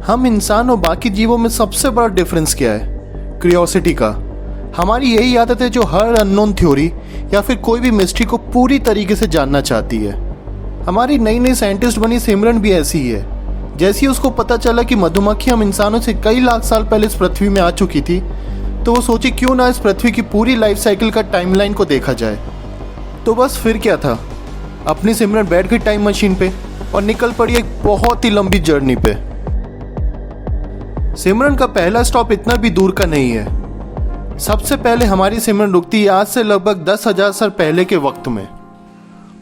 हम इंसान और बाकी जीवों में सबसे बड़ा डिफरेंस क्या है? क्यूरियोसिटी का। हमारी यही आदत है जो हर अननोन थ्योरी या फिर कोई भी मिस्ट्री को पूरी तरीके से जानना चाहती है। हमारी नई नई साइंटिस्ट बनी सिमरन भी ऐसी ही है। जैसे ही उसको पता चला कि मधुमक्खी हम इंसानों से कई लाख साल पहले इस पृथ्वी में आ चुकी थी, तो वो सोची क्यों ना इस पृथ्वी की पूरी लाइफ साइकिल का टाइमलाइन को देखा जाए। तो बस फिर क्या था, अपनी सिमरन बैठ गई टाइम मशीन पे और निकल पड़ी एक बहुत ही लंबी जर्नी पे। सिमरन का पहला स्टॉप इतना भी दूर का नहीं है। सबसे पहले हमारी सिमरन रुकती है आज से लगभग 10,000 साल पहले के वक्त में।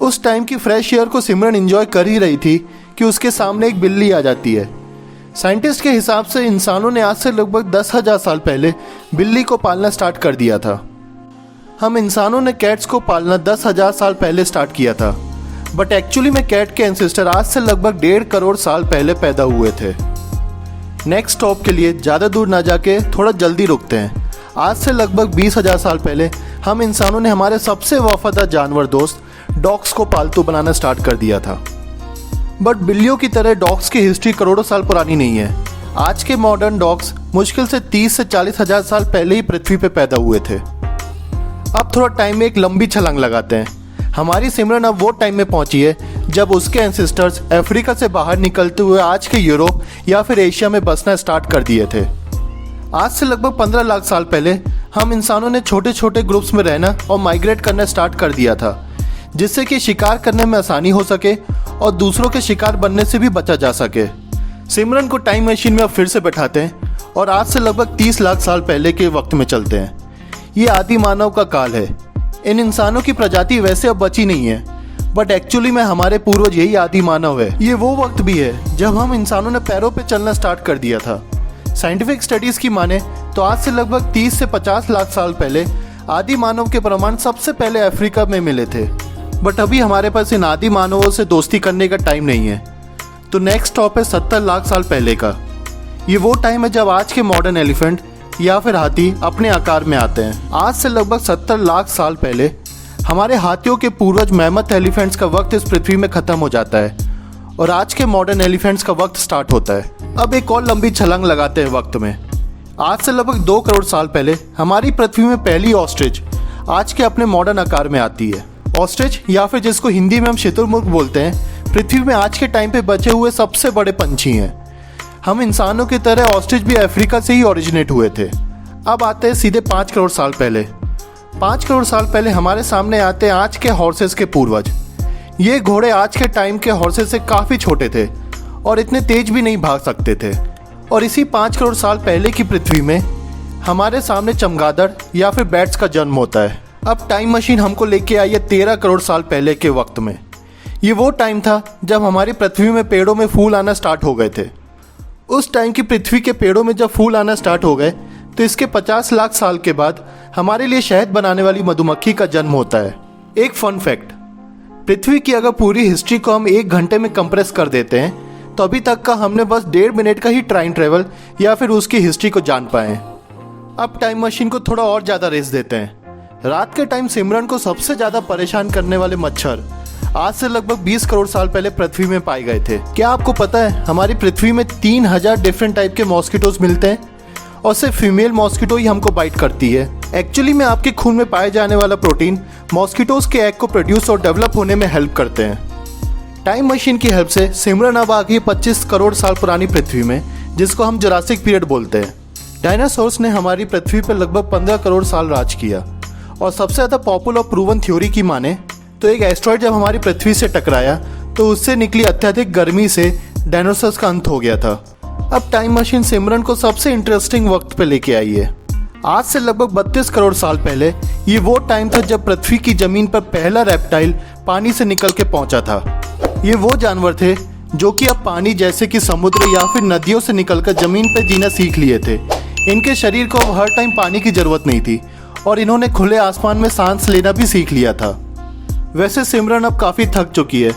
उस टाइम की फ्रेश एयर को सिमरन एंजॉय कर ही रही थी कि उसके सामने एक बिल्ली आ जाती है। साइंटिस्ट के हिसाब से इंसानों ने आज से लगभग 10,000 साल पहले बिल्ली को पालना स्टार्ट कर दिया था। हम इंसानों ने कैट्स को पालना 10,000 साल पहले स्टार्ट किया था, बट एक्चुअली में कैट के एंसेस्टर आज से लगभग 1.5 करोड़ साल पहले पैदा हुए थे। नेक्स्ट स्टॉप के लिए ज़्यादा दूर ना जाके थोड़ा जल्दी रुकते हैं। आज से लगभग 20,000 साल पहले हम इंसानों ने हमारे सबसे वफादार जानवर दोस्त डॉग्स को पालतू बनाना स्टार्ट कर दिया था। बट बिल्लियों की तरह डॉग्स की हिस्ट्री करोड़ों साल पुरानी नहीं है। आज के मॉडर्न डॉग्स मुश्किल से 30 से 40,000 साल पहले ही पृथ्वी पे पैदा हुए थे। अब थोड़ा टाइम में एक लंबी छलांग लगाते हैं। हमारी सिमरन अब वो टाइम में पहुंची है जब उसके एंसेस्टर्स अफ्रीका से बाहर निकलते हुए आज के यूरोप या फिर एशिया में बसना स्टार्ट कर दिए थे। आज से लगभग 15 लाख साल पहले हम इंसानों ने छोटे छोटे ग्रुप्स में रहना और माइग्रेट करना स्टार्ट कर दिया था, जिससे कि शिकार करने में आसानी हो सके और दूसरों के शिकार बनने से भी बचा जा सके। सिमरन को टाइम मशीन में अब फिर से बैठाते हैं और आज से लगभग 30 लाख साल पहले के वक्त में चलते हैं। ये आदि मानव का काल है। इन इंसानों की प्रजाति वैसे अब बची नहीं है, बट एक्चुअली में हमारे पूर्वज यही आदि मानव है। ये वो वक्त भी है जब हम इंसानों ने पैरों पे चलना स्टार्ट कर दिया था। साइंटिफिक स्टडीज की माने तो आज से लगभग 30 से 50 लाख साल पहले आदि मानव के प्रमाण सबसे पहले अफ्रीका में मिले थे। बट अभी हमारे पास इन आदि मानवों से दोस्ती करने का टाइम नहीं है। तो नेक्स्ट स्टॉप है 70 लाख साल पहले का। ये वो टाइम है जब आज के मॉडर्न एलिफेंट या फिर हाथी अपने आकार में आते हैं। आज से लगभग 70 लाख साल पहले हमारे हाथियों के पूर्वज मैमथ एलिफेंट्स का वक्त इस पृथ्वी में खत्म हो जाता है और आज के मॉडर्न एलिफेंट्स का वक्त स्टार्ट होता है। अब एक और लंबी छलांग लगाते हैं वक्त में। आज से लगभग 2 करोड़ साल पहले हमारी पृथ्वी में पहली ऑस्ट्रिच आज के अपने मॉडर्न आकार में आती है। ऑस्ट्रिच या फिर जिसको हिंदी में हम शुतुरमुर्ग बोलते हैं, पृथ्वी में आज के टाइम पे बचे हुए सबसे बड़े पंछी हैं। हम इंसानों की तरह ऑस्ट्रिच भी अफ्रीका से ही ओरिजिनेट हुए थे। अब आते हैं सीधे 5 करोड़ साल पहले। 5 करोड़ साल पहले हमारे सामने आते हैं आज के हॉर्सेस के पूर्वज। ये घोड़े आज के टाइम के हॉर्सेस से काफ़ी छोटे थे और इतने तेज भी नहीं भाग सकते थे। और इसी 5 करोड़ साल पहले की पृथ्वी में हमारे सामने चमगादड़ या फिर बैट्स का जन्म होता है। अब टाइम मशीन हमको लेके आई है 13 करोड़ साल पहले के वक्त में। ये वो टाइम था जब हमारी पृथ्वी में पेड़ों में फूल आना स्टार्ट हो गए थे। उस टाइम की पृथ्वी के पेड़ों में जब फूल आना स्टार्ट हो गए तो इसके 50 लाख साल के बाद हमारे लिए शहद बनाने वाली मधुमक्खी का जन्म होता है। एक फन फैक्ट, पृथ्वी की अगर पूरी हिस्ट्री को हम 1 घंटे में कंप्रेस कर देते हैं तो अभी तक का हमने बस 1.5 मिनट का ही टाइम ट्रेवल या फिर उसकी हिस्ट्री को जान पाए। अब टाइम मशीन को थोड़ा और ज़्यादा रेस देते हैं। रात के टाइम सिमरन को सबसे ज़्यादा परेशान करने वाले मच्छर आज से लगभग 20 करोड़ साल पहले पृथ्वी में पाए गए थे। क्या आपको पता है हमारी पृथ्वी में 3000 डिफरेंट टाइप के मॉस्किटोज मिलते हैं और सिर्फ फीमेल मॉस्किटो ही हमको बाइट करती है। एक्चुअली में आपके खून में पाए जाने वाला प्रोटीन मॉस्किटोज के एग को प्रोड्यूस और डेवलप होने में हेल्प करते हैं। टाइम मशीन की हेल्प से सिमरन अब आ गई 25 करोड़ साल पुरानी पृथ्वी में, जिसको हम जुरासिक पीरियड बोलते हैं। डायनासोर्स ने हमारी पृथ्वी पर लगभग 15 करोड़ साल राज किया और सबसे ज़्यादा पॉपुलर और प्रूवन थ्योरी की माने तो एक एस्ट्रॉयड जब हमारी पृथ्वी से टकराया तो उससे निकली अत्यधिक गर्मी से डायनासोर्स का अंत हो गया था। अब टाइम मशीन सिमरन को सबसे इंटरेस्टिंग वक्त पे लेके आई है। आज से लगभग 32 करोड़ साल पहले ये वो टाइम था जब पृथ्वी की जमीन पर पहला रेप्टाइल पानी से निकल के पहुंचा था। ये वो जानवर थे जो कि अब पानी जैसे कि समुद्र या फिर नदियों से निकलकर जमीन पर जीना सीख लिए थे। इनके शरीर को अब हर टाइम पानी की जरूरत नहीं थी और इन्होंने खुले आसमान में सांस लेना भी सीख लिया था। वैसे सिमरन अब काफ़ी थक चुकी है,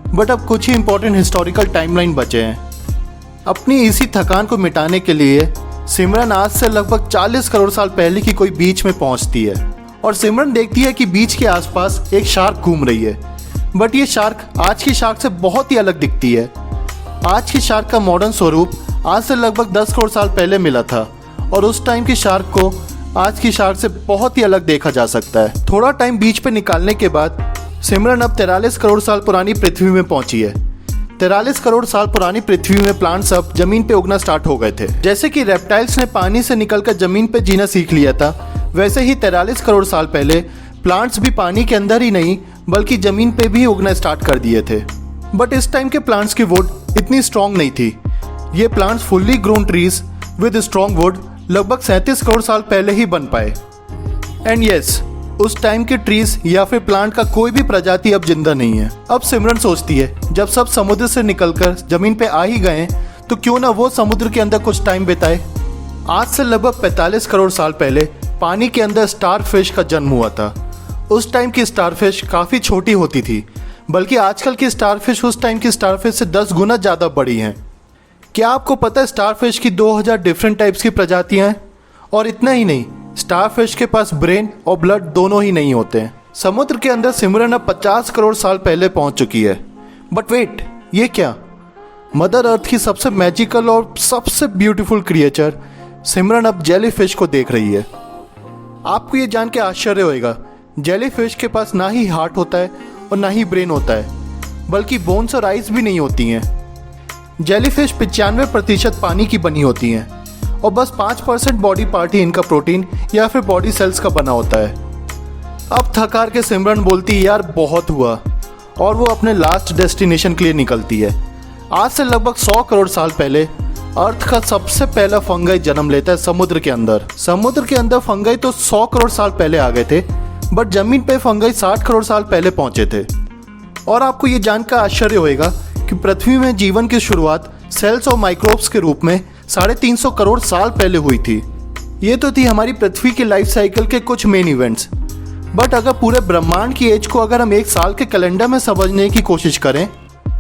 बट अब कुछ ही इंपॉर्टेंट हिस्टोरिकल टाइमलाइन बचे हैं। अपनी इसी थकान को मिटाने के लिए सिमरन आज से लगभग 40 करोड़ साल पहले की कोई बीच में पहुंचती है और सिमरन देखती है कि बीच के आसपास एक शार्क घूम रही है। बट ये शार्क आज की शार्क से बहुत ही अलग दिखती है। आज की शार्क का मॉडर्न स्वरूप आज से लगभग 10 करोड़ साल पहले मिला था और उस टाइम की शार्क को आज की शार्क से बहुत ही अलग देखा जा सकता है। थोड़ा टाइम बीच पे निकालने के बाद सिमरन अब 43 करोड़ साल पुरानी पृथ्वी में पहुंची है। 43 करोड़ साल पुरानी पृथ्वी में प्लांट्स अब जमीन पे उगना स्टार्ट हो गए थे। जैसे कि रेप्टाइल्स ने पानी से निकलकर जमीन पे जीना सीख लिया था, वैसे ही 43 करोड़ साल पहले प्लांट्स भी पानी के अंदर ही नहीं बल्कि जमीन पे भी उगना स्टार्ट कर दिए थे। बट इस टाइम के प्लांट्स की वुड इतनी स्ट्रॉन्ग नहीं थी। ये plants fully grown trees with strong would लगभग 37 करोड़ साल पहले ही बन पाए। एंड यस, उस टाइम के ट्रीज या फिर प्लांट का कोई भी प्रजाति अब जिंदा नहीं है। अब सिमरन सोचती है, जब सब समुद्र से निकलकर जमीन पे आ ही गए तो क्यों ना वो समुद्र के अंदर कुछ टाइम बिताए। आज से लगभग 45 करोड़ साल पहले पानी के अंदर स्टार फिश का जन्म हुआ था। उस टाइम की स्टार फिश काफी छोटी होती थी, बल्कि आजकल की स्टार फिश उस टाइम की स्टार फिश से 10 गुना ज्यादा बड़ी हैं। क्या आपको पता है स्टार फिश की 2000 डिफरेंट टाइप्स की प्रजातियां हैं? और इतना ही नहीं, स्टार फिश के पास ब्रेन और ब्लड दोनों ही नहीं होते हैं। समुद्र के अंदर सिमरन अब 50 करोड़ साल पहले पहुंच चुकी है। बट वेट, ये क्या? मदर अर्थ की सबसे मैजिकल और सबसे ब्यूटीफुल क्रिएचर सिमरन अब जेली फिश को देख रही है। आपको ये जान के आश्चर्य होगा, जेली फिश के पास ना ही हार्ट होता है और ना ही ब्रेन होता है, बल्कि बोन्स और आइज भी नहीं होती हैं। जेलीफिश 95% पानी की बनी होती हैं और बस 5% बॉडी पार्ट ही इनका प्रोटीन या फिर बॉडी सेल्स का बना होता है। अब थक हार के सिमरन बोलती यार बहुत हुआ, और वो अपने लास्ट डेस्टिनेशन के लिए निकलती है। आज से लगभग 100 करोड़ साल पहले अर्थ का सबसे पहला फंगाई जन्म लेता है समुद्र के अंदर। समुद्र के अंदर फंगाई तो 100 करोड़ साल पहले आ गए थे, बट जमीन पे फंगाई 60 करोड़ साल पहले पहुंचे थे। और आपको ये जानकर आश्चर्य होगा कि पृथ्वी में जीवन की शुरुआत सेल्स और माइक्रोब्स के रूप में 350 करोड़ साल पहले हुई थी। ये तो थी हमारी पृथ्वी की लाइफ साइकिल के कुछ मेन इवेंट्स। बट अगर पूरे ब्रह्मांड की एज को अगर हम एक साल के कैलेंडर में समझने की कोशिश करें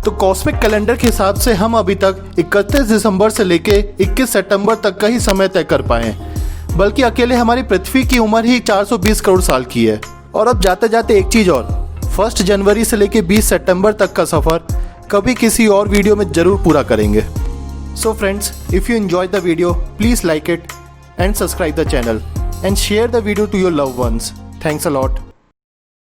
तो कॉस्मिक कैलेंडर के हिसाब से हम अभी तक 31 दिसंबर से लेके 21 सितंबर तक का ही समय तय कर पाए, बल्कि अकेले हमारी पृथ्वी की उम्र ही 420 करोड़ साल की है। और अब जाते जाते एक चीज और, 1 जनवरी से लेके 20 सितंबर तक का सफर कभी किसी और वीडियो में जरूर पूरा करेंगे। So friends, if you enjoy the video please like it and subscribe the channel and share the video to your loved ones. Thanks a lot.